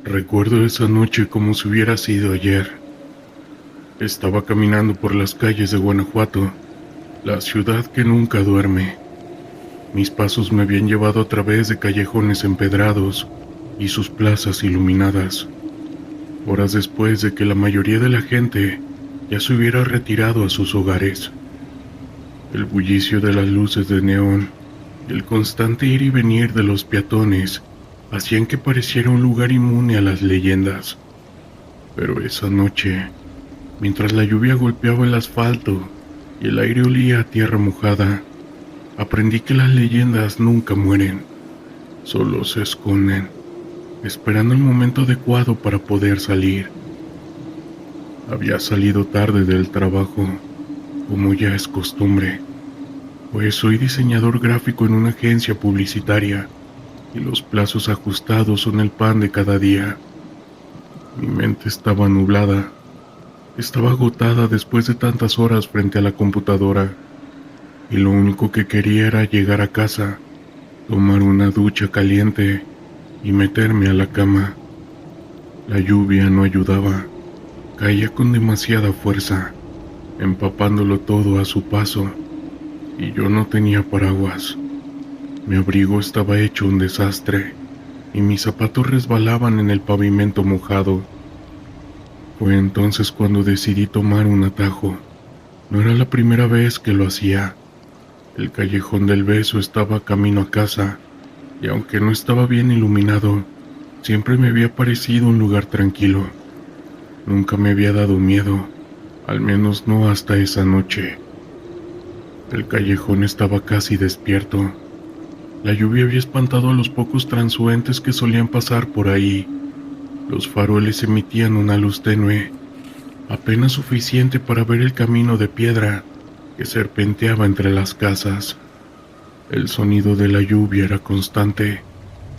Recuerdo esa noche como si hubiera sido ayer. Estaba caminando por las calles de Guanajuato, la ciudad que nunca duerme. Mis pasos me habían llevado a través de callejones empedrados y sus plazas iluminadas, horas después de que la mayoría de la gente ya se hubiera retirado a sus hogares. El bullicio de las luces de neón y el constante ir y venir de los peatones hacían que pareciera un lugar inmune a las leyendas. Pero esa noche, mientras la lluvia golpeaba el asfalto y el aire olía a tierra mojada, aprendí que las leyendas nunca mueren, solo se esconden, esperando el momento adecuado para poder salir. Había salido tarde del trabajo, como ya es costumbre, pues soy diseñador gráfico en una agencia publicitaria y los plazos ajustados son el pan de cada día. Mi mente estaba nublada. Estaba agotada después de tantas horas frente a la computadora, y lo único que quería era llegar a casa, tomar una ducha caliente y meterme a la cama. La lluvia no ayudaba, caía con demasiada fuerza, empapándolo todo a su paso, y yo no tenía paraguas. Mi abrigo estaba hecho un desastre, y mis zapatos resbalaban en el pavimento mojado. Fue entonces cuando decidí tomar un atajo. No era la primera vez que lo hacía. El callejón del beso estaba camino a casa, y aunque no estaba bien iluminado, siempre me había parecido un lugar tranquilo. Nunca me había dado miedo, al menos no hasta esa noche. El callejón estaba casi despierto. La lluvia había espantado a los pocos transeúntes que solían pasar por ahí. Los faroles emitían una luz tenue, apenas suficiente para ver el camino de piedra que serpenteaba entre las casas. El sonido de la lluvia era constante,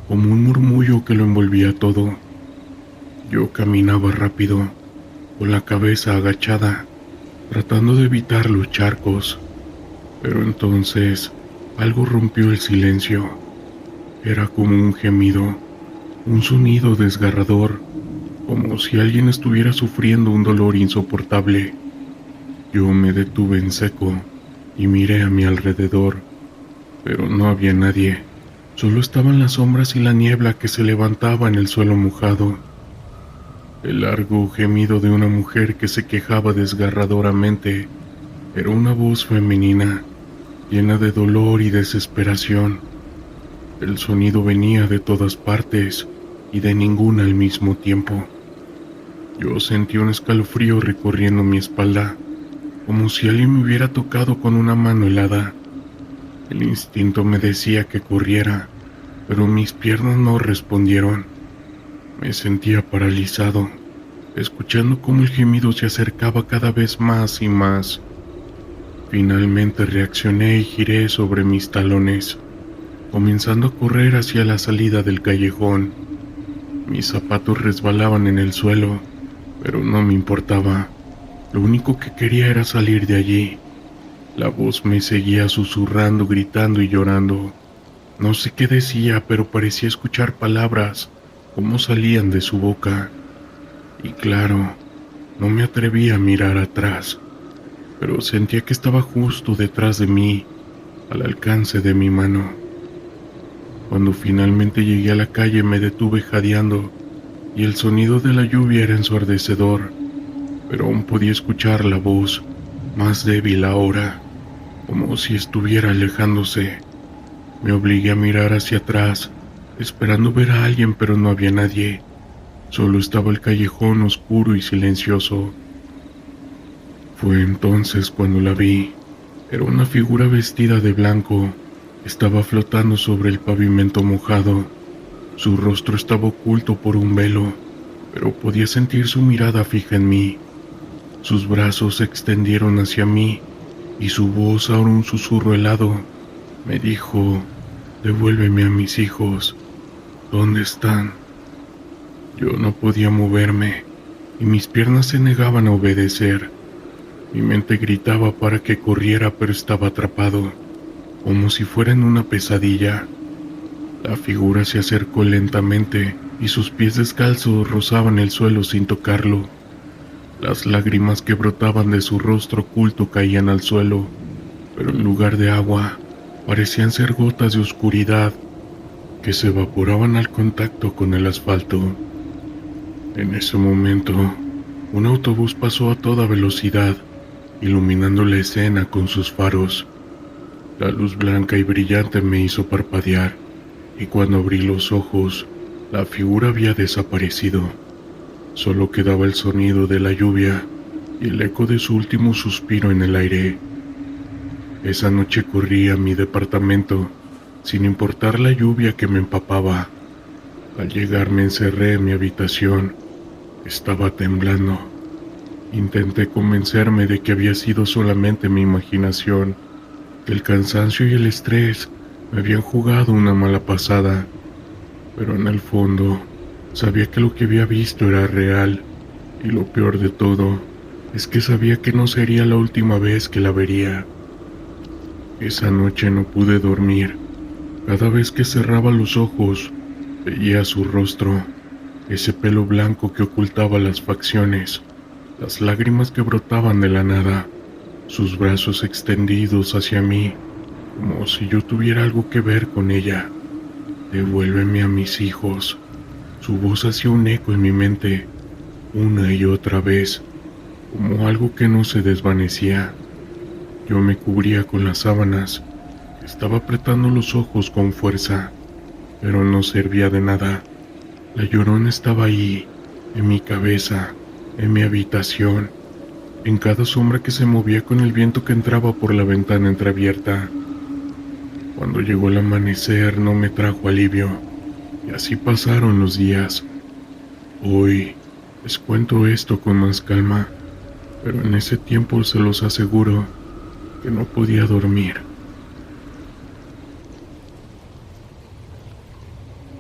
como un murmullo que lo envolvía todo. Yo caminaba rápido, con la cabeza agachada, tratando de evitar los charcos. Pero entonces algo rompió el silencio. Era como un gemido, un sonido desgarrador, como si alguien estuviera sufriendo un dolor insoportable. Yo me detuve en seco y miré a mi alrededor, pero no había nadie. Solo estaban las sombras y la niebla que se levantaba en el suelo mojado. El largo gemido de una mujer que se quejaba desgarradoramente era una voz femenina, llena de dolor y desesperación. El sonido venía de todas partes y de ninguna al mismo tiempo. Yo sentí un escalofrío recorriendo mi espalda, como si alguien me hubiera tocado con una mano helada. El instinto me decía que corriera, pero mis piernas no respondieron. Me sentía paralizado, escuchando cómo el gemido se acercaba cada vez más y más. Finalmente reaccioné y giré sobre mis talones, comenzando a correr hacia la salida del callejón. Mis zapatos resbalaban en el suelo, pero no me importaba. Lo único que quería era salir de allí. La voz me seguía susurrando, gritando y llorando. No sé qué decía, pero parecía escuchar palabras como salían de su boca. Y claro, no me atreví a mirar atrás, pero sentía que estaba justo detrás de mí, al alcance de mi mano. Cuando finalmente llegué a la calle me detuve jadeando, y el sonido de la lluvia era ensordecedor, pero aún podía escuchar la voz, más débil ahora, como si estuviera alejándose. Me obligué a mirar hacia atrás, esperando ver a alguien, pero no había nadie. Solo estaba el callejón oscuro y silencioso. Fue entonces cuando la vi. Era una figura vestida de blanco. Estaba flotando sobre el pavimento mojado. Su rostro estaba oculto por un velo, pero podía sentir su mirada fija en mí. Sus brazos se extendieron hacia mí, y su voz, ahora un susurro helado, me dijo: «Devuélveme a mis hijos. ¿Dónde están?». Yo no podía moverme, y mis piernas se negaban a obedecer. Mi mente gritaba para que corriera, pero estaba atrapado, como si fuera en una pesadilla. La figura se acercó lentamente y sus pies descalzos rozaban el suelo sin tocarlo. Las lágrimas que brotaban de su rostro oculto caían al suelo, pero en lugar de agua, parecían ser gotas de oscuridad que se evaporaban al contacto con el asfalto. En ese momento, un autobús pasó a toda velocidad, iluminando la escena con sus faros. La luz blanca y brillante me hizo parpadear, y cuando abrí los ojos, la figura había desaparecido. Solo quedaba el sonido de la lluvia y el eco de su último suspiro en el aire. Esa noche corrí a mi departamento, sin importar la lluvia que me empapaba. Al llegar me encerré en mi habitación. Estaba temblando. Intenté convencerme de que había sido solamente mi imaginación, que el cansancio y el estrés me habían jugado una mala pasada, pero en el fondo sabía que lo que había visto era real, y lo peor de todo es que sabía que no sería la última vez que la vería. Esa noche no pude dormir. Cada vez que cerraba los ojos, veía su rostro, ese pelo blanco que ocultaba las facciones, las lágrimas que brotaban de la nada, sus brazos extendidos hacia mí, como si yo tuviera algo que ver con ella. Devuélveme a mis hijos. Su voz hacía un eco en mi mente, una y otra vez, como algo que no se desvanecía. Yo me cubría con las sábanas, estaba apretando los ojos con fuerza, pero no servía de nada. La llorona estaba ahí, en mi cabeza, en mi habitación, en cada sombra que se movía con el viento que entraba por la ventana entreabierta. Cuando llegó el amanecer no me trajo alivio, y así pasaron los días. Hoy les cuento esto con más calma, pero en ese tiempo se los aseguro que no podía dormir.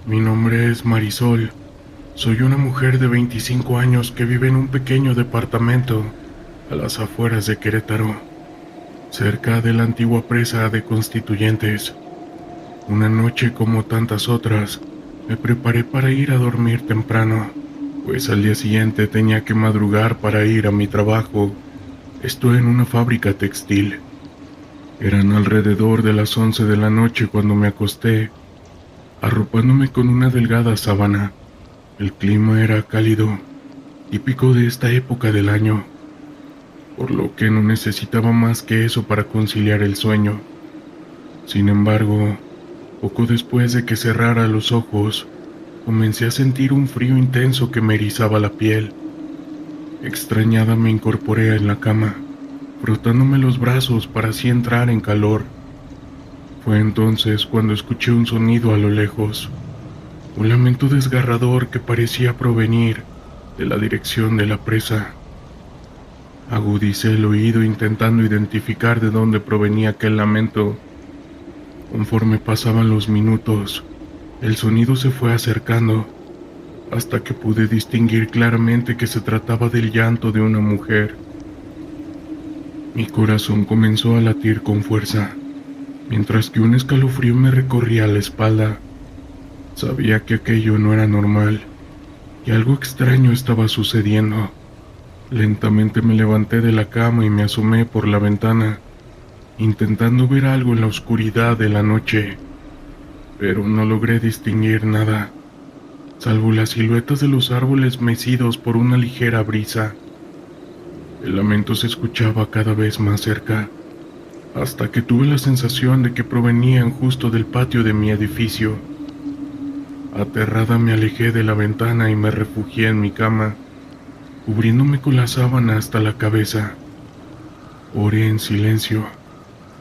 Mi nombre es Marisol. Soy una mujer de 25 años que vive en un pequeño departamento a las afueras de Querétaro, cerca de la antigua presa de Constituyentes. Una noche como tantas otras, me preparé para ir a dormir temprano, pues al día siguiente tenía que madrugar para ir a mi trabajo. Estoy en una fábrica textil. Eran alrededor de las 11 de la noche cuando me acosté, arropándome con una delgada sábana. El clima era cálido, típico de esta época del año, por lo que no necesitaba más que eso para conciliar el sueño. Sin embargo, poco después de que cerrara los ojos, comencé a sentir un frío intenso que me erizaba la piel. Extrañada me incorporé en la cama, frotándome los brazos para así entrar en calor. Fue entonces cuando escuché un sonido a lo lejos, un lamento desgarrador que parecía provenir de la dirección de la presa. Agudicé el oído intentando identificar de dónde provenía aquel lamento. Conforme pasaban los minutos, el sonido se fue acercando, hasta que pude distinguir claramente que se trataba del llanto de una mujer. Mi corazón comenzó a latir con fuerza, mientras que un escalofrío me recorría la espalda. Sabía que aquello no era normal, y algo extraño estaba sucediendo. Lentamente me levanté de la cama y me asomé por la ventana, intentando ver algo en la oscuridad de la noche, pero no logré distinguir nada, salvo las siluetas de los árboles mecidos por una ligera brisa. El lamento se escuchaba cada vez más cerca, hasta que tuve la sensación de que provenían justo del patio de mi edificio. Aterrada me alejé de la ventana y me refugié en mi cama, cubriéndome con la sábana hasta la cabeza. Oré en silencio,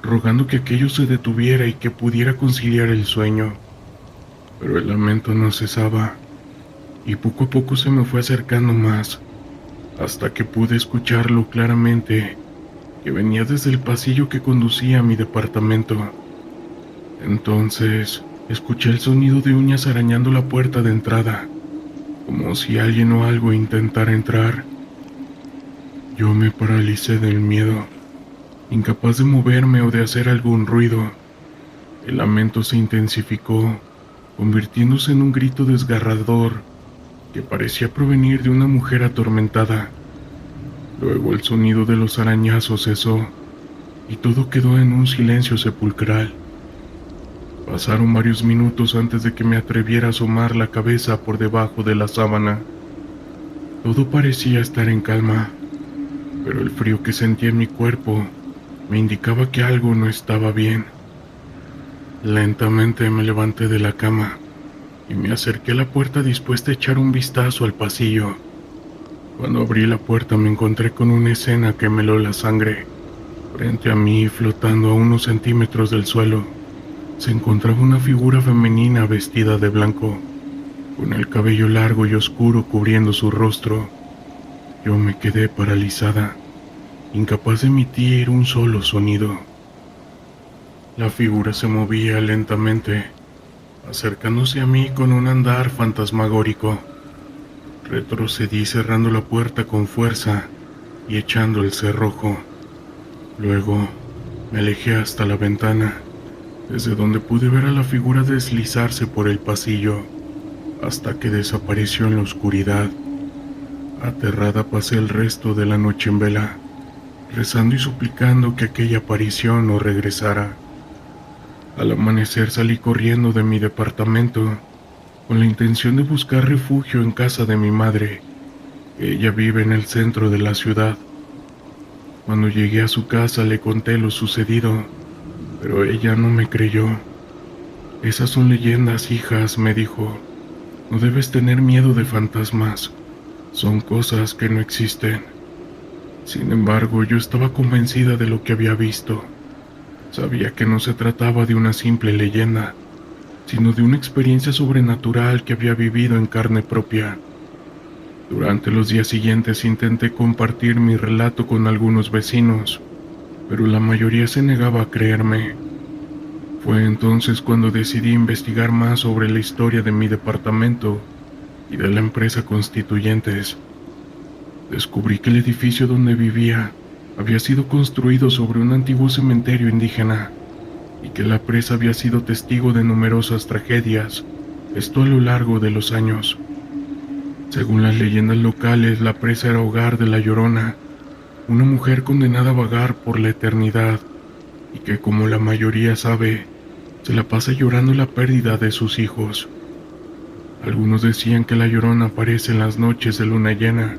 rogando que aquello se detuviera y que pudiera conciliar el sueño, pero el lamento no cesaba, y poco a poco se me fue acercando más, hasta que pude escucharlo claramente, que venía desde el pasillo que conducía a mi departamento. Entonces escuché el sonido de uñas arañando la puerta de entrada, como si alguien o algo intentara entrar. Yo me paralicé del miedo, incapaz de moverme o de hacer algún ruido. El lamento se intensificó, convirtiéndose en un grito desgarrador que parecía provenir de una mujer atormentada. Luego el sonido de los arañazos cesó y todo quedó en un silencio sepulcral. Pasaron varios minutos antes de que me atreviera a asomar la cabeza por debajo de la sábana. Todo parecía estar en calma, pero el frío que sentía en mi cuerpo me indicaba que algo no estaba bien. Lentamente me levanté de la cama y me acerqué a la puerta dispuesta a echar un vistazo al pasillo. Cuando abrí la puerta me encontré con una escena que me heló la sangre. Frente a mí, flotando a unos centímetros del suelo, se encontraba una figura femenina vestida de blanco, con el cabello largo y oscuro cubriendo su rostro. Yo me quedé paralizada, incapaz de emitir un solo sonido. La figura se movía lentamente, acercándose a mí con un andar fantasmagórico. Retrocedí cerrando la puerta con fuerza y echando el cerrojo. Luego me alejé hasta la ventana, desde donde pude ver a la figura deslizarse por el pasillo, hasta que desapareció en la oscuridad. Aterrada pasé el resto de la noche en vela, rezando y suplicando que aquella aparición no regresara. Al amanecer salí corriendo de mi departamento, con la intención de buscar refugio en casa de mi madre. Ella vive en el centro de la ciudad. Cuando llegué a su casa le conté lo sucedido, pero ella no me creyó. Esas son leyendas, hijas, me dijo. No debes tener miedo de fantasmas. Son cosas que no existen. Sin embargo, yo estaba convencida de lo que había visto. Sabía que no se trataba de una simple leyenda, sino de una experiencia sobrenatural que había vivido en carne propia. Durante los días siguientes intenté compartir mi relato con algunos vecinos, pero la mayoría se negaba a creerme. Fue entonces cuando decidí investigar más sobre la historia de mi departamento y de la empresa Constituyentes. Descubrí que el edificio donde vivía había sido construido sobre un antiguo cementerio indígena y que la presa había sido testigo de numerosas tragedias, esto a lo largo de los años. Según las leyendas locales, la presa era hogar de la Llorona, una mujer condenada a vagar por la eternidad y que, como la mayoría sabe, se la pasa llorando la pérdida de sus hijos. Algunos decían que la Llorona aparece en las noches de luna llena.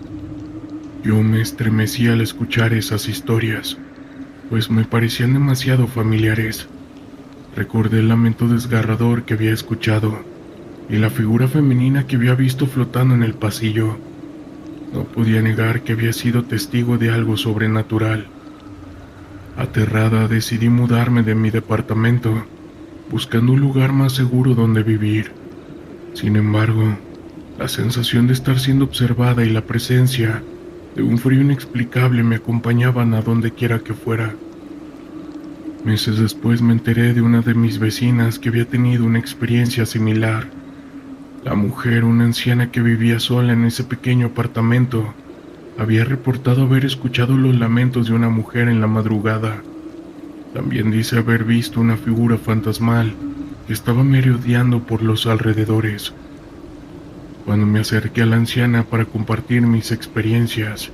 Yo me estremecí al escuchar esas historias, pues me parecían demasiado familiares. Recordé el lamento desgarrador que había escuchado y la figura femenina que había visto flotando en el pasillo. No podía negar que había sido testigo de algo sobrenatural. Aterrada, decidí mudarme de mi departamento, buscando un lugar más seguro donde vivir. Sin embargo, la sensación de estar siendo observada y la presencia de un frío inexplicable me acompañaban a donde quiera que fuera. Meses después me enteré de una de mis vecinas que había tenido una experiencia similar. La mujer, una anciana que vivía sola en ese pequeño apartamento, había reportado haber escuchado los lamentos de una mujer en la madrugada. También dice haber visto una figura fantasmal que estaba merodeando por los alrededores. Cuando me acerqué a la anciana para compartir mis experiencias,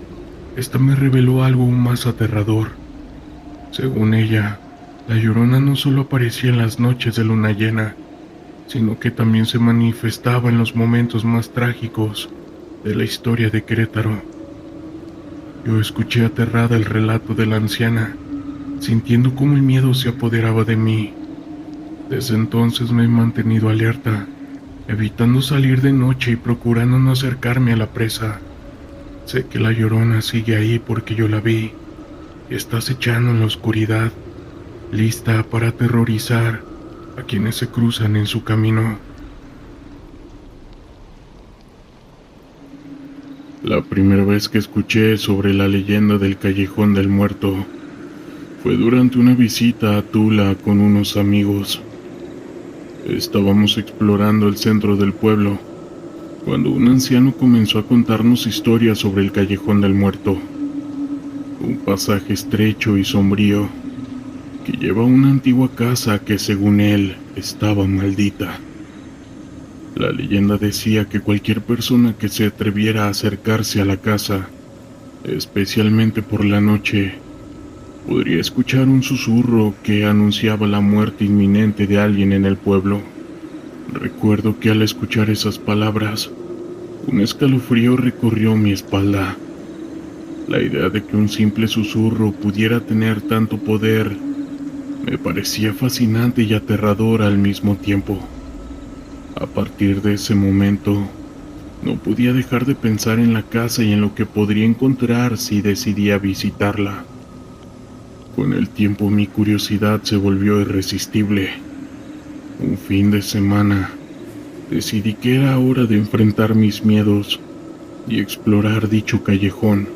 esta me reveló algo aún más aterrador. Según ella, la Llorona no solo aparecía en las noches de luna llena, sino que también se manifestaba en los momentos más trágicos de la historia de Querétaro. Yo escuché aterrada el relato de la anciana, sintiendo cómo el miedo se apoderaba de mí. Desde entonces me he mantenido alerta, evitando salir de noche y procurando no acercarme a la presa. Sé que la Llorona sigue ahí porque yo la vi, y está acechando en la oscuridad, lista para aterrorizar a quienes se cruzan en su camino. La primera vez que escuché sobre la leyenda del Callejón del Muerto fue durante una visita a Tula con unos amigos. Estábamos explorando el centro del pueblo cuando un anciano comenzó a contarnos historias sobre el Callejón del Muerto, un pasaje estrecho y sombrío que lleva a una antigua casa que, según él, estaba maldita. La leyenda decía que cualquier persona que se atreviera a acercarse a la casa, especialmente por la noche, podría escuchar un susurro que anunciaba la muerte inminente de alguien en el pueblo. Recuerdo que al escuchar esas palabras, un escalofrío recorrió mi espalda. La idea de que un simple susurro pudiera tener tanto poder me parecía fascinante y aterrador al mismo tiempo. A partir de ese momento, no podía dejar de pensar en la casa y en lo que podría encontrar si decidía visitarla. Con el tiempo mi curiosidad se volvió irresistible. Un fin de semana, decidí que era hora de enfrentar mis miedos y explorar dicho callejón.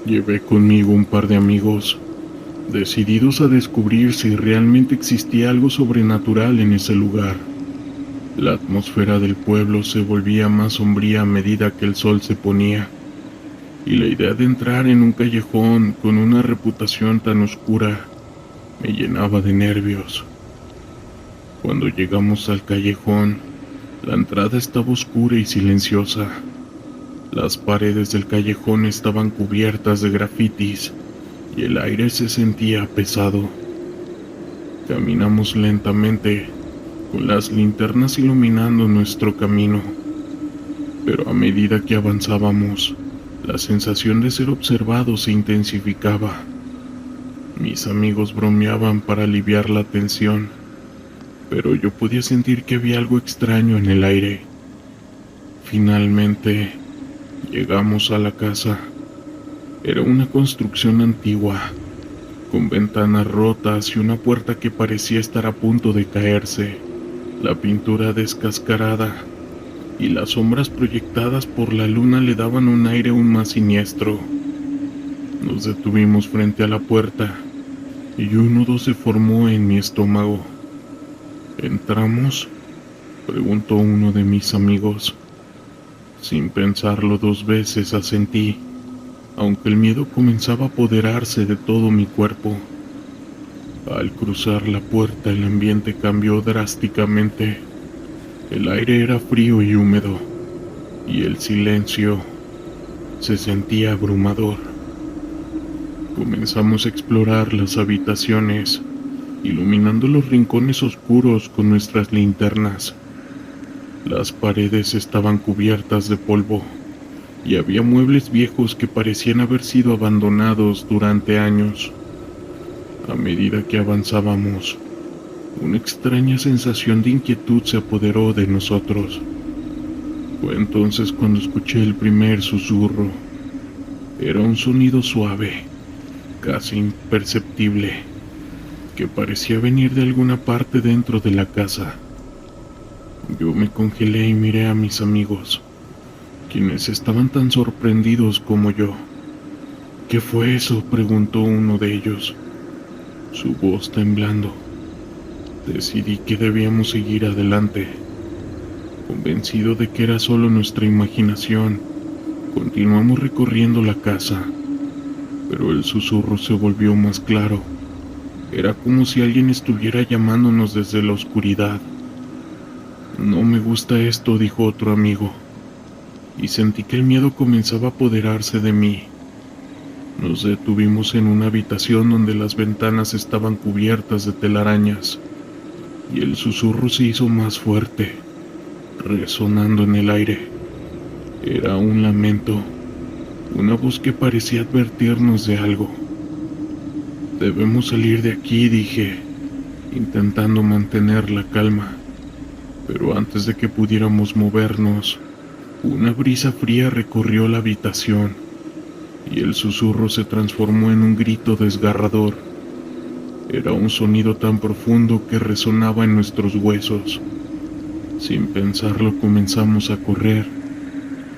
Llevé conmigo un par de amigos, decididos a descubrir si realmente existía algo sobrenatural en ese lugar. La atmósfera del pueblo se volvía más sombría a medida que el sol se ponía, y la idea de entrar en un callejón con una reputación tan oscura me llenaba de nervios. Cuando llegamos al callejón, la entrada estaba oscura y silenciosa. Las paredes del callejón estaban cubiertas de grafitis y el aire se sentía pesado. Caminamos lentamente, con las linternas iluminando nuestro camino, pero a medida que avanzábamos, la sensación de ser observados se intensificaba. Mis amigos bromeaban para aliviar la tensión, pero yo podía sentir que había algo extraño en el aire. Finalmente, llegamos a la casa. Era una construcción antigua, con ventanas rotas y una puerta que parecía estar a punto de caerse. La pintura descascarada y las sombras proyectadas por la luna le daban un aire aún más siniestro. Nos detuvimos frente a la puerta y un nudo se formó en mi estómago. ¿Entramos?, preguntó uno de mis amigos. Sin pensarlo 2 veces asentí, aunque el miedo comenzaba a apoderarse de todo mi cuerpo. Al cruzar la puerta el ambiente cambió drásticamente. El aire era frío y húmedo, y el silencio se sentía abrumador. Comenzamos a explorar las habitaciones, iluminando los rincones oscuros con nuestras linternas. Las paredes estaban cubiertas de polvo, y había muebles viejos que parecían haber sido abandonados durante años. A medida que avanzábamos, una extraña sensación de inquietud se apoderó de nosotros. Fue entonces cuando escuché el primer susurro. Era un sonido suave, casi imperceptible, que parecía venir de alguna parte dentro de la casa. Yo me congelé y miré a mis amigos, quienes estaban tan sorprendidos como yo. ¿Qué fue eso?, preguntó uno de ellos, su voz temblando. Decidí que debíamos seguir adelante. Convencido de que era solo nuestra imaginación, continuamos recorriendo la casa, pero el susurro se volvió más claro. Era como si alguien estuviera llamándonos desde la oscuridad. No me gusta esto, dijo otro amigo, y sentí que el miedo comenzaba a apoderarse de mí. Nos detuvimos en una habitación donde las ventanas estaban cubiertas de telarañas, y el susurro se hizo más fuerte, resonando en el aire. Era un lamento, una voz que parecía advertirnos de algo. Debemos salir de aquí, dije, intentando mantener la calma, pero antes de que pudiéramos movernos, una brisa fría recorrió la habitación y el susurro se transformó en un grito desgarrador. Era un sonido tan profundo que resonaba en nuestros huesos. Sin pensarlo comenzamos a correr,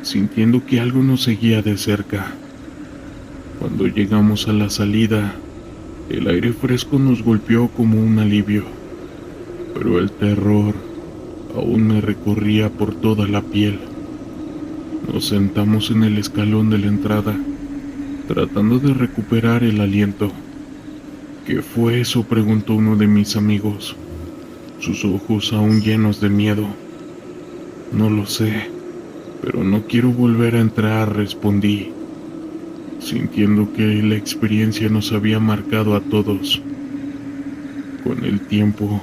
sintiendo que algo nos seguía de cerca. Cuando llegamos a la salida, el aire fresco nos golpeó como un alivio, pero el terror aún me recorría por toda la piel. Nos sentamos en el escalón de la entrada, tratando de recuperar el aliento. ¿Qué fue eso?, preguntó uno de mis amigos, sus ojos aún llenos de miedo. No lo sé, pero no quiero volver a entrar, respondí, sintiendo que la experiencia nos había marcado a todos. Con el tiempo,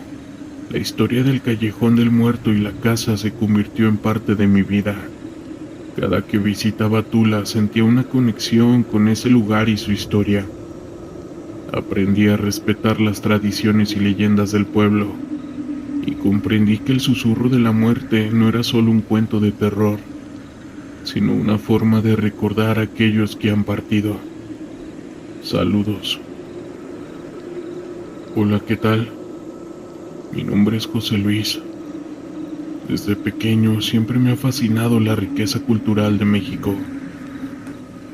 la historia del Callejón del Muerto y la casa se convirtió en parte de mi vida. Cada que visitaba Tula sentía una conexión con ese lugar y su historia. Aprendí a respetar las tradiciones y leyendas del pueblo, y comprendí que el susurro de la muerte no era solo un cuento de terror, sino una forma de recordar a aquellos que han partido. Saludos. Hola, ¿qué tal? Mi nombre es José Luis. Desde pequeño siempre me ha fascinado la riqueza cultural de México.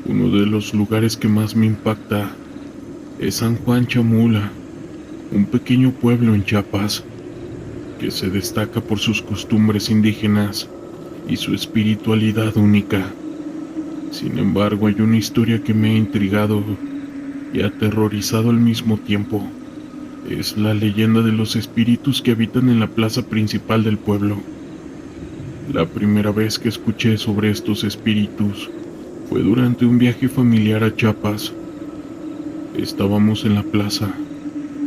Uno de los lugares que más me impacta es San Juan Chamula, un pequeño pueblo en Chiapas que se destaca por sus costumbres indígenas y su espiritualidad única. Sin embargo, hay una historia que me ha intrigado y aterrorizado al mismo tiempo. Es la leyenda de los espíritus que habitan en la plaza principal del pueblo. La primera vez que escuché sobre estos espíritus fue durante un viaje familiar a Chiapas. Estábamos en la plaza,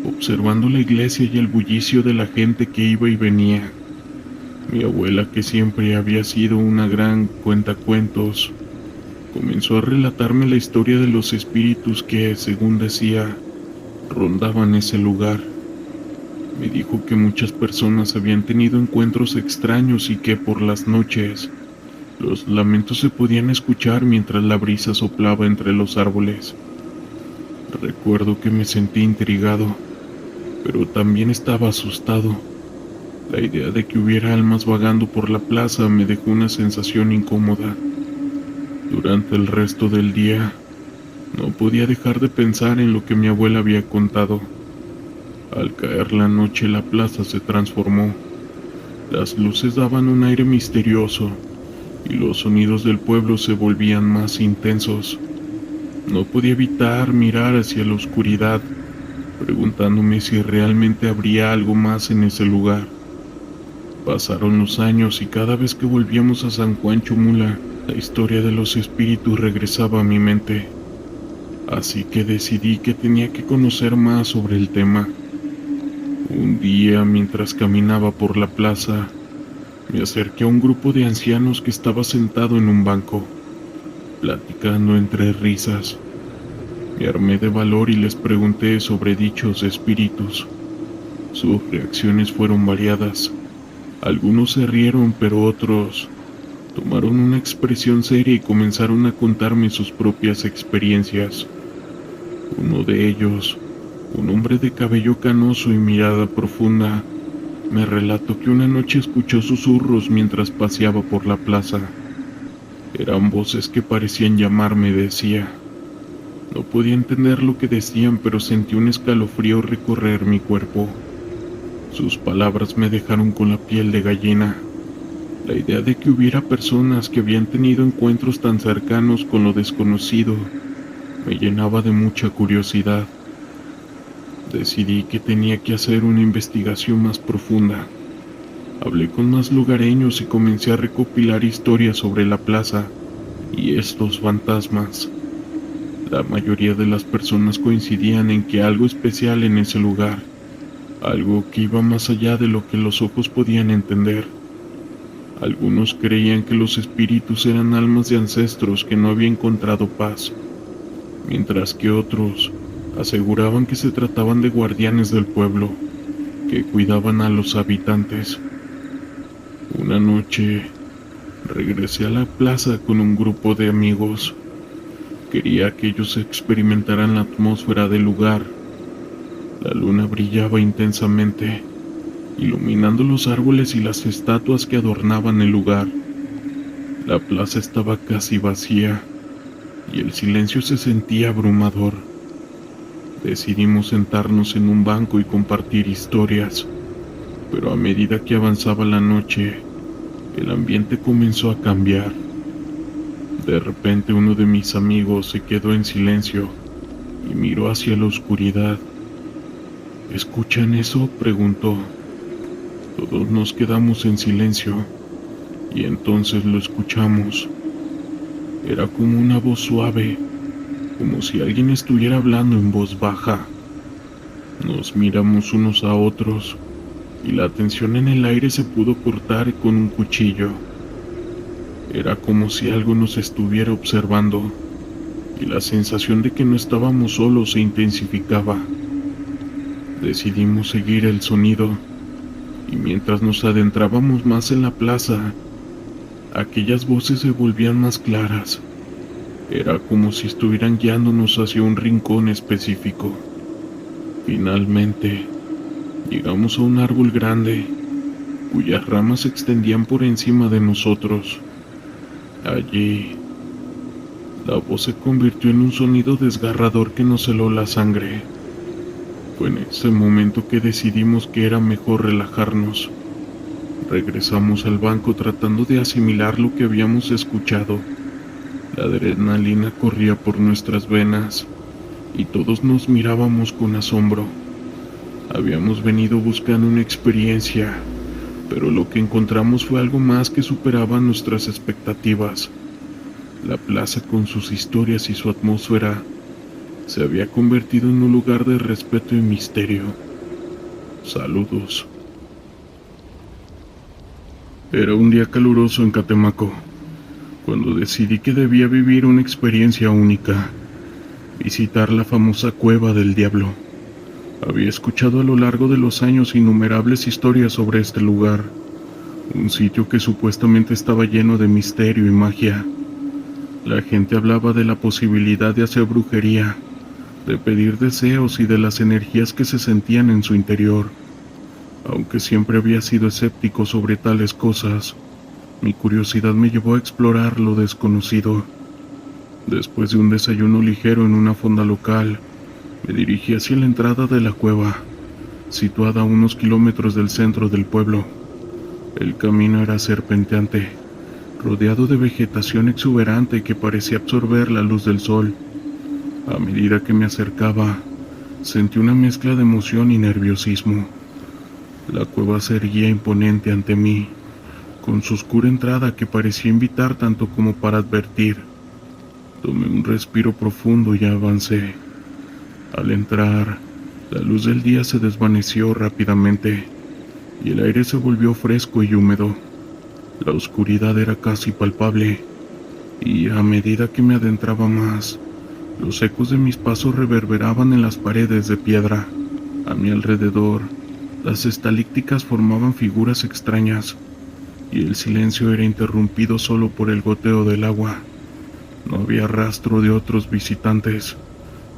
observando la iglesia y el bullicio de la gente que iba y venía. Mi abuela, que siempre había sido una gran cuentacuentos, comenzó a relatarme la historia de los espíritus que, según decía, rondaban ese lugar. Me dijo que muchas personas habían tenido encuentros extraños y que por las noches los lamentos se podían escuchar mientras la brisa soplaba entre los árboles. Recuerdo que me sentí intrigado, pero también estaba asustado. La idea de que hubiera almas vagando por la plaza me dejó una sensación incómoda. Durante el resto del día, no podía dejar de pensar en lo que mi abuela había contado. Al caer la noche, la plaza se transformó. Las luces daban un aire misterioso y los sonidos del pueblo se volvían más intensos. No podía evitar mirar hacia la oscuridad, preguntándome si realmente habría algo más en ese lugar. Pasaron los años y cada vez que volvíamos a San Juan Chamula, la historia de los espíritus regresaba a mi mente. Así que decidí que tenía que conocer más sobre el tema. Un día, mientras caminaba por la plaza, me acerqué a un grupo de ancianos que estaba sentado en un banco, platicando entre risas. Me armé de valor y les pregunté sobre dichos espíritus. Sus reacciones fueron variadas. Algunos se rieron, pero otros tomaron una expresión seria y comenzaron a contarme sus propias experiencias. Uno de ellos, un hombre de cabello canoso y mirada profunda, me relató que una noche escuchó susurros mientras paseaba por la plaza. Eran voces que parecían llamarme, decía. No podía entender lo que decían, pero sentí un escalofrío recorrer mi cuerpo. Sus palabras me dejaron con la piel de gallina. La idea de que hubiera personas que habían tenido encuentros tan cercanos con lo desconocido me llenaba de mucha curiosidad. Decidí que tenía que hacer una investigación más profunda. Hablé con más lugareños y comencé a recopilar historias sobre la plaza y estos fantasmas. La mayoría de las personas coincidían en que algo especial en ese lugar, algo que iba más allá de lo que los ojos podían entender. Algunos creían que los espíritus eran almas de ancestros que no habían encontrado paz, mientras que otros aseguraban que se trataban de guardianes del pueblo, que cuidaban a los habitantes. Una noche, regresé a la plaza con un grupo de amigos. Quería que ellos experimentaran la atmósfera del lugar. La luna brillaba intensamente, iluminando los árboles y las estatuas que adornaban el lugar. La plaza estaba casi vacía, y el silencio se sentía abrumador. Decidimos sentarnos en un banco y compartir historias, pero a medida que avanzaba la noche, el ambiente comenzó a cambiar. De repente uno de mis amigos se quedó en silencio y miró hacia la oscuridad. ¿Escuchan eso?, preguntó. Todos nos quedamos en silencio. y entonces lo escuchamos. Era como una voz suave, como si alguien estuviera hablando en voz baja. Nos miramos unos a otros y la tensión en el aire se pudo cortar con un cuchillo. Era como si algo nos estuviera observando y la sensación de que no estábamos solos se intensificaba. Decidimos seguir el sonido y mientras nos adentrábamos más en la plaza, aquellas voces se volvían más claras. Era como si estuvieran guiándonos hacia un rincón específico. Finalmente, llegamos a un árbol grande, cuyas ramas se extendían por encima de nosotros. Allí, la voz se convirtió en un sonido desgarrador que nos heló la sangre. Fue en ese momento que decidimos que era mejor relajarnos. Regresamos al banco tratando de asimilar lo que habíamos escuchado. La adrenalina corría por nuestras venas y todos nos mirábamos con asombro. Habíamos venido buscando una experiencia, pero lo que encontramos fue algo más que superaba nuestras expectativas. La plaza, con sus historias y su atmósfera, se había convertido en un lugar de respeto y misterio. Saludos. Era un día caluroso en Catemaco, cuando decidí que debía vivir una experiencia única, visitar la famosa Cueva del Diablo. Había escuchado a lo largo de los años innumerables historias sobre este lugar, un sitio que supuestamente estaba lleno de misterio y magia. La gente hablaba de la posibilidad de hacer brujería, de pedir deseos y de las energías que se sentían en su interior. Aunque siempre había sido escéptico sobre tales cosas, mi curiosidad me llevó a explorar lo desconocido. Después de un desayuno ligero en una fonda local, me dirigí hacia la entrada de la cueva, situada a unos kilómetros del centro del pueblo. El camino era serpenteante, rodeado de vegetación exuberante que parecía absorber la luz del sol. A medida que me acercaba, sentí una mezcla de emoción y nerviosismo. La cueva se erguía imponente ante mí, con su oscura entrada que parecía invitar tanto como para advertir. Tomé un respiro profundo y avancé. Al entrar, la luz del día se desvaneció rápidamente y el aire se volvió fresco y húmedo. La oscuridad era casi palpable y a medida que me adentraba más, los ecos de mis pasos reverberaban en las paredes de piedra. A mi alrededor, las estalícticas formaban figuras extrañas y el silencio era interrumpido solo por el goteo del agua. No había rastro de otros visitantes,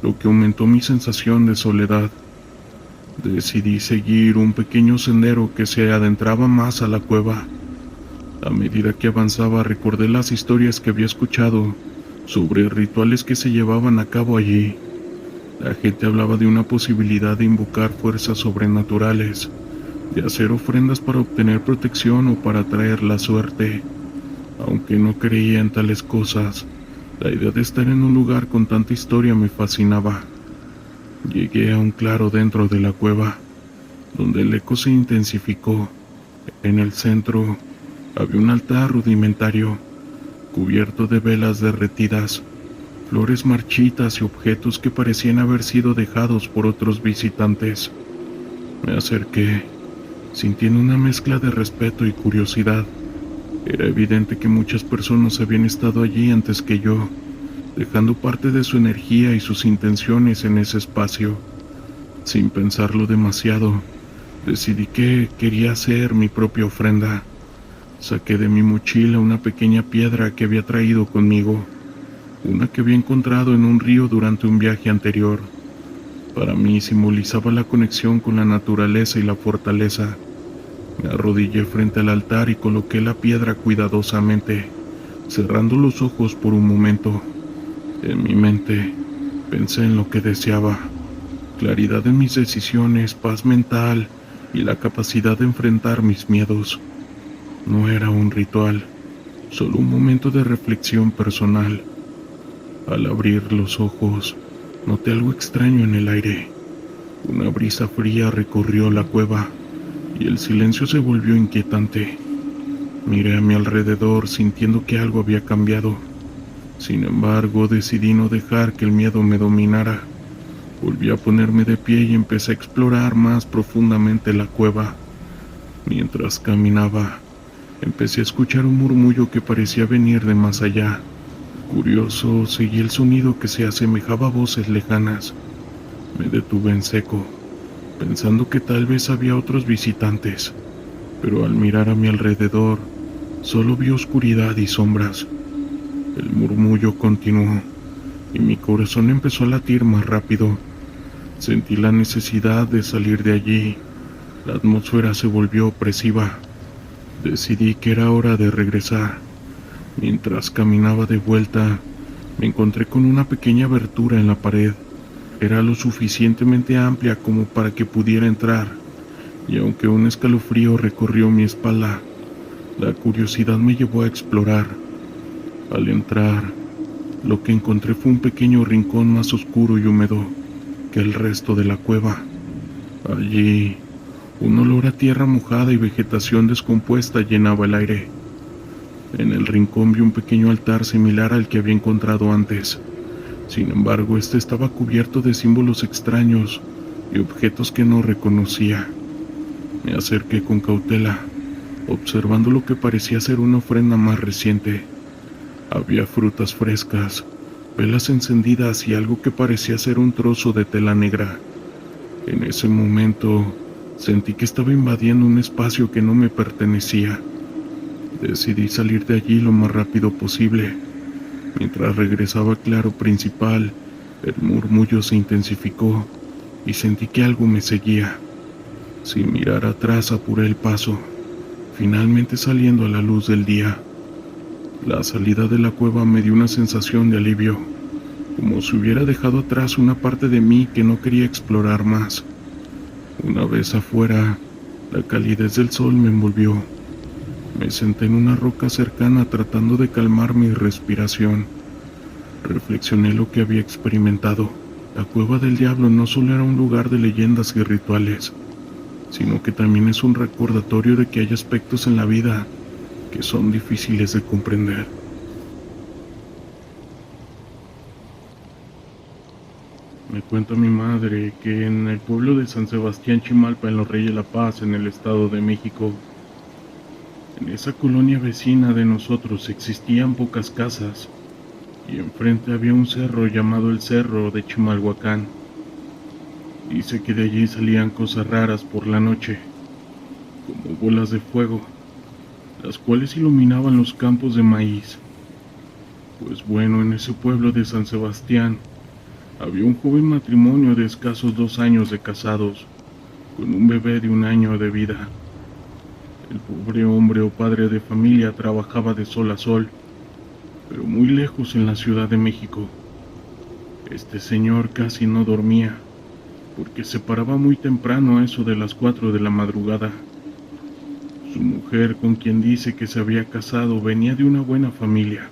lo que aumentó mi sensación de soledad. Decidí seguir un pequeño sendero que se adentraba más a la cueva. A medida que avanzaba recordé las historias que había escuchado sobre rituales que se llevaban a cabo allí. La gente hablaba de una posibilidad de invocar fuerzas sobrenaturales, de hacer ofrendas para obtener protección o para atraer la suerte. Aunque no creía en tales cosas, la idea de estar en un lugar con tanta historia me fascinaba. Llegué a un claro dentro de la cueva, donde el eco se intensificó. En el centro había un altar rudimentario, cubierto de velas derretidas, flores marchitas y objetos que parecían haber sido dejados por otros visitantes. Me acerqué, sintiendo una mezcla de respeto y curiosidad. Era evidente que muchas personas habían estado allí antes que yo, dejando parte de su energía y sus intenciones en ese espacio. Sin pensarlo demasiado, decidí que quería hacer mi propia ofrenda. Saqué de mi mochila una pequeña piedra que había traído conmigo, una que había encontrado en un río durante un viaje anterior. Para mí simbolizaba la conexión con la naturaleza y la fortaleza. Me arrodillé frente al altar y coloqué la piedra cuidadosamente, cerrando los ojos por un momento. En mi mente, pensé en lo que deseaba: claridad en mis decisiones, paz mental y la capacidad de enfrentar mis miedos. No era un ritual, solo un momento de reflexión personal. Al abrir los ojos, noté algo extraño en el aire. Una brisa fría recorrió la cueva y el silencio se volvió inquietante. Miré a mi alrededor sintiendo que algo había cambiado. Sin embargo, decidí no dejar que el miedo me dominara. Volví a ponerme de pie y empecé a explorar más profundamente la cueva. Mientras caminaba, empecé a escuchar un murmullo que parecía venir de más allá. Curioso, seguí el sonido que se asemejaba a voces lejanas. Me detuve en seco, pensando que tal vez había otros visitantes, pero al mirar a mi alrededor, solo vi oscuridad y sombras. El murmullo continuó, y mi corazón empezó a latir más rápido. Sentí la necesidad de salir de allí. La atmósfera se volvió opresiva. Decidí que era hora de regresar. Mientras caminaba de vuelta, me encontré con una pequeña abertura en la pared. Era lo suficientemente amplia como para que pudiera entrar, y aunque un escalofrío recorrió mi espalda, la curiosidad me llevó a explorar. Al entrar, lo que encontré fue un pequeño rincón más oscuro y húmedo que el resto de la cueva. Allí, un olor a tierra mojada y vegetación descompuesta llenaba el aire. En el rincón vi un pequeño altar similar al que había encontrado antes. Sin embargo, este estaba cubierto de símbolos extraños y objetos que no reconocía. Me acerqué con cautela, observando lo que parecía ser una ofrenda más reciente. Había frutas frescas, velas encendidas y algo que parecía ser un trozo de tela negra. En ese momento, sentí que estaba invadiendo un espacio que no me pertenecía. Decidí salir de allí lo más rápido posible. Mientras regresaba al claro principal, el murmullo se intensificó y sentí que algo me seguía. Sin mirar atrás apuré el paso, finalmente saliendo a la luz del día. La salida de la cueva me dio una sensación de alivio, como si hubiera dejado atrás una parte de mí que no quería explorar más. Una vez afuera, la calidez del sol me envolvió. Me senté en una roca cercana tratando de calmar mi respiración. Reflexioné lo que había experimentado. La cueva del diablo no solo era un lugar de leyendas y rituales, sino que también es un recordatorio de que hay aspectos en la vida que son difíciles de comprender. Me cuenta mi madre que en el pueblo de San Sebastián Chimalpa, en los Reyes de la Paz, en el Estado de México, en esa colonia vecina de nosotros existían pocas casas, y enfrente había un cerro llamado el Cerro de Chimalhuacán. Dice que de allí salían cosas raras por la noche, como bolas de fuego, las cuales iluminaban los campos de maíz. Pues bueno, en ese pueblo de San Sebastián había un joven matrimonio de escasos 2 años de casados, con un bebé de 1 año de vida. El pobre hombre o padre de familia trabajaba de sol a sol, pero muy lejos en la Ciudad de México. Este señor casi no dormía, porque se paraba muy temprano a eso de las 4 de la madrugada. Su mujer, con quien dice que se había casado, venía de una buena familia,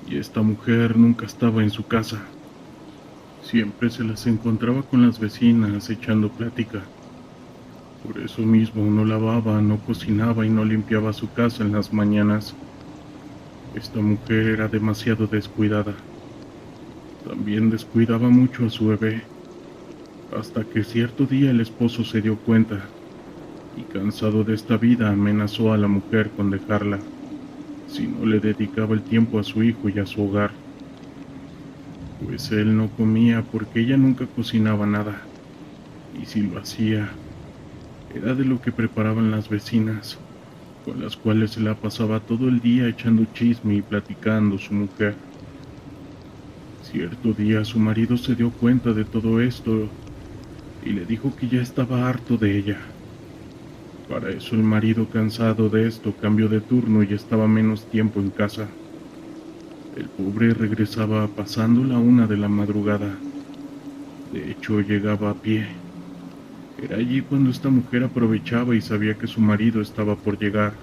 y esta mujer nunca estaba en su casa. Siempre se las encontraba con las vecinas echando plática. Por eso mismo no lavaba, no cocinaba y no limpiaba su casa en las mañanas. Esta mujer era demasiado descuidada. También descuidaba mucho a su bebé, hasta que cierto día el esposo se dio cuenta, y cansado de esta vida amenazó a la mujer con dejarla, si no le dedicaba el tiempo a su hijo y a su hogar. Pues él no comía porque ella nunca cocinaba nada, y si lo hacía, era de lo que preparaban las vecinas, con las cuales se la pasaba todo el día echando chisme y platicando su mujer. Cierto día su marido se dio cuenta de todo esto y le dijo que ya estaba harto de ella. Para eso el marido, cansado de esto, cambió de turno y estaba menos tiempo en casa. El pobre regresaba pasando la 1 de la madrugada. De hecho, llegaba a pie. Era allí cuando esta mujer aprovechaba y sabía que su marido estaba por llegar,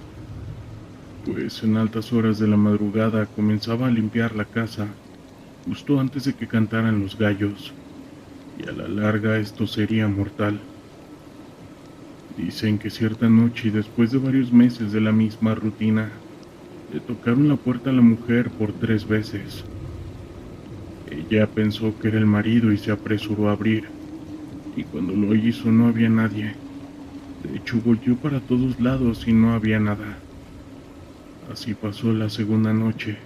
pues en altas horas de la madrugada comenzaba a limpiar la casa, justo antes de que cantaran los gallos, y a la larga esto sería mortal. Dicen que cierta noche, y después de varios meses de la misma rutina, le tocaron la puerta a la mujer por 3 veces. Ella pensó que era el marido y se apresuró a abrir, y cuando lo hizo no había nadie. De hecho, volteó para todos lados y no había nada. Así pasó la segunda noche,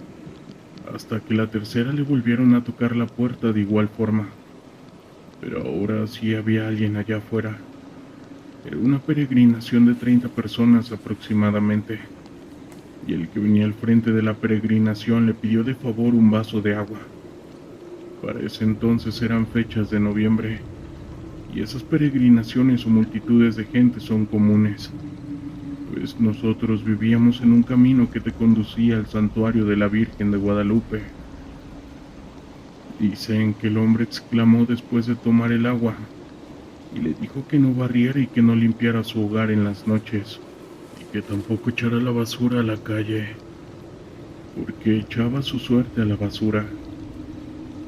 hasta que la tercera le volvieron a tocar la puerta de igual forma. Pero ahora sí había alguien allá afuera. Era una peregrinación de 30 personas aproximadamente, y el que venía al frente de la peregrinación le pidió de favor un vaso de agua. Para ese entonces eran fechas de noviembre, y esas peregrinaciones o multitudes de gente son comunes, pues nosotros vivíamos en un camino que te conducía al santuario de la Virgen de Guadalupe. Dicen que el hombre exclamó después de tomar el agua, y le dijo que no barriera y que no limpiara su hogar en las noches, y que tampoco echara la basura a la calle, porque echaba su suerte a la basura.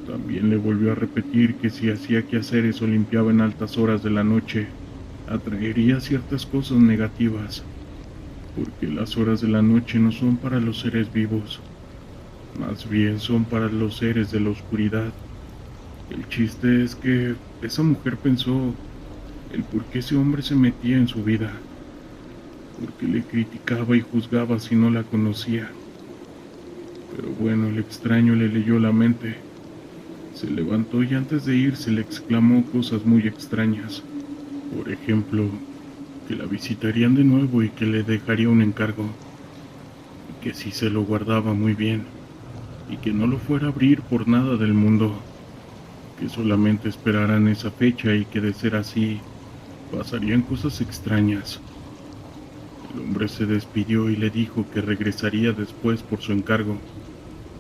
También le volvió a repetir que si hacía quehaceres o limpiaba en altas horas de la noche, atraería ciertas cosas negativas, porque las horas de la noche no son para los seres vivos, más bien son para los seres de la oscuridad. El chiste es que esa mujer pensó el por qué ese hombre se metía en su vida, porque le criticaba y juzgaba si no la conocía. Pero bueno, el extraño le leyó la mente. Se levantó y antes de irse le exclamó cosas muy extrañas. Por ejemplo, que la visitarían de nuevo y que le dejaría un encargo, y que si se lo guardaba muy bien, y que no lo fuera a abrir por nada del mundo, que solamente esperaran esa fecha y que de ser así, pasarían cosas extrañas. El hombre se despidió y le dijo que regresaría después por su encargo,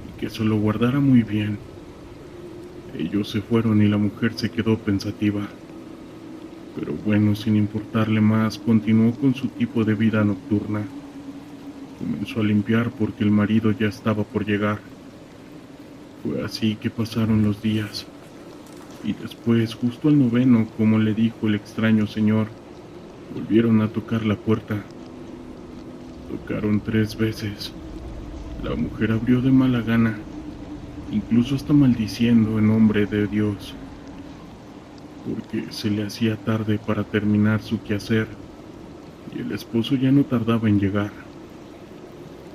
y que se lo guardara muy bien. Ellos se fueron y la mujer se quedó pensativa. Pero bueno, sin importarle más, continuó con su tipo de vida nocturna. Comenzó a limpiar porque el marido ya estaba por llegar. Fue así que pasaron los días. Y después, justo al noveno, como le dijo el extraño señor, volvieron a tocar la puerta. Tocaron 3 veces. La mujer abrió de mala gana, incluso hasta maldiciendo en nombre de Dios, porque se le hacía tarde para terminar su quehacer y el esposo ya no tardaba en llegar.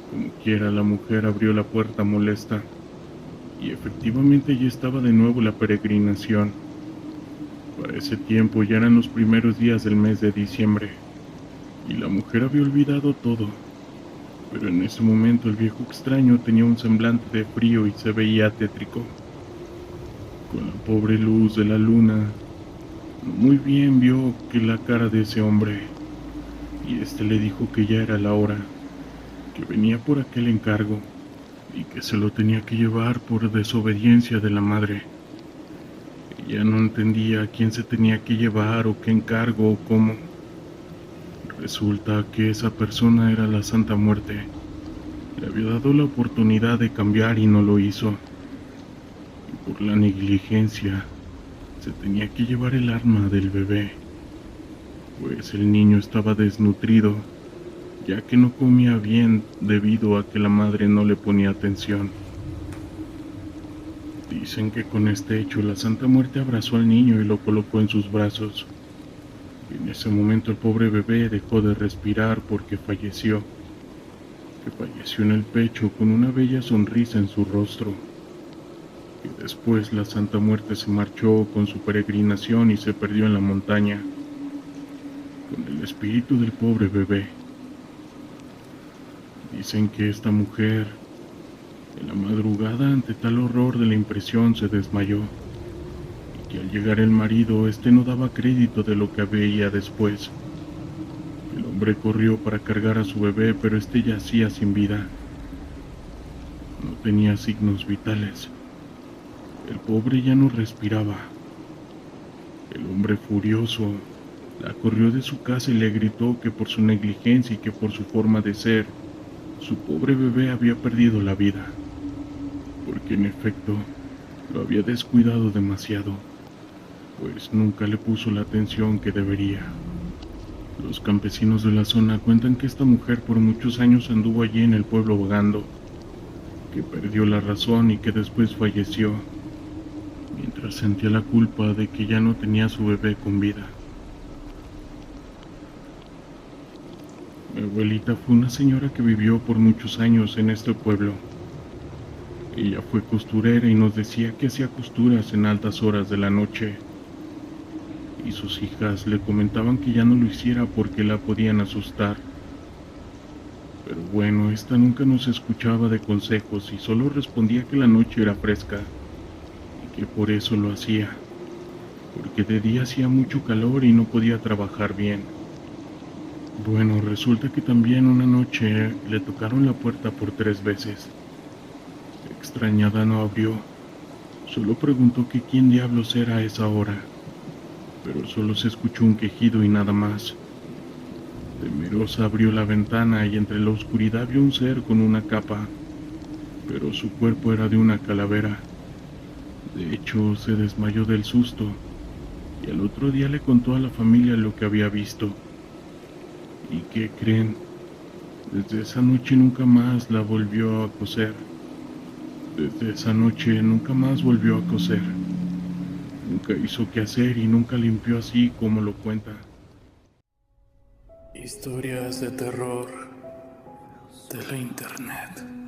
Como quiera, la mujer abrió la puerta molesta y efectivamente ya estaba de nuevo la peregrinación. Para ese tiempo ya eran los primeros días del mes de diciembre y la mujer había olvidado todo. Pero en ese momento el viejo extraño tenía un semblante de frío y se veía tétrico. Con la pobre luz de la luna, muy bien vio que la cara de ese hombre, y este le dijo que ya era la hora, que venía por aquel encargo, y que se lo tenía que llevar por desobediencia de la madre. Ella no entendía a quién se tenía que llevar, o qué encargo, o cómo. Resulta que esa persona era la Santa Muerte. Le había dado la oportunidad de cambiar y no lo hizo. Y por la negligencia, se tenía que llevar el alma del bebé, pues el niño estaba desnutrido, ya que no comía bien debido a que la madre no le ponía atención. Dicen que con este hecho la Santa Muerte abrazó al niño y lo colocó en sus brazos. En ese momento el pobre bebé dejó de respirar porque falleció, que falleció en el pecho con una bella sonrisa en su rostro. Y después la Santa Muerte se marchó con su peregrinación y se perdió en la montaña, con el espíritu del pobre bebé. Dicen que esta mujer, en la madrugada ante tal horror de la impresión, se desmayó, que al llegar el marido, este no daba crédito de lo que veía después. El hombre corrió para cargar a su bebé, pero este yacía sin vida. No tenía signos vitales. El pobre ya no respiraba. El hombre furioso la corrió de su casa y le gritó que por su negligencia y que por su forma de ser, su pobre bebé había perdido la vida, porque en efecto lo había descuidado demasiado, pues nunca le puso la atención que debería. Los campesinos de la zona cuentan que esta mujer por muchos años anduvo allí en el pueblo vagando, que perdió la razón y que después falleció, mientras sentía la culpa de que ya no tenía a su bebé con vida. Mi abuelita fue una señora que vivió por muchos años en este pueblo. Ella fue costurera y nos decía que hacía costuras en altas horas de la noche, y sus hijas le comentaban que ya no lo hiciera porque la podían asustar. Pero bueno, esta nunca nos escuchaba de consejos y solo respondía que la noche era fresca y que por eso lo hacía, porque de día hacía mucho calor y no podía trabajar bien. Bueno, resulta que también una noche le tocaron la puerta por 3 veces. Extrañada no abrió, solo preguntó que quién diablos era a esa hora, pero solo se escuchó un quejido y nada más. Temerosa abrió la ventana y entre la oscuridad vio un ser con una capa, pero su cuerpo era de una calavera. De hecho, se desmayó del susto y al otro día le contó a la familia lo que había visto. ¿Y qué creen? Desde esa noche nunca más la volvió a coser. Desde esa noche nunca más volvió a coser. Nunca hizo qué hacer y nunca limpió así como lo cuenta. Historias de terror de la internet.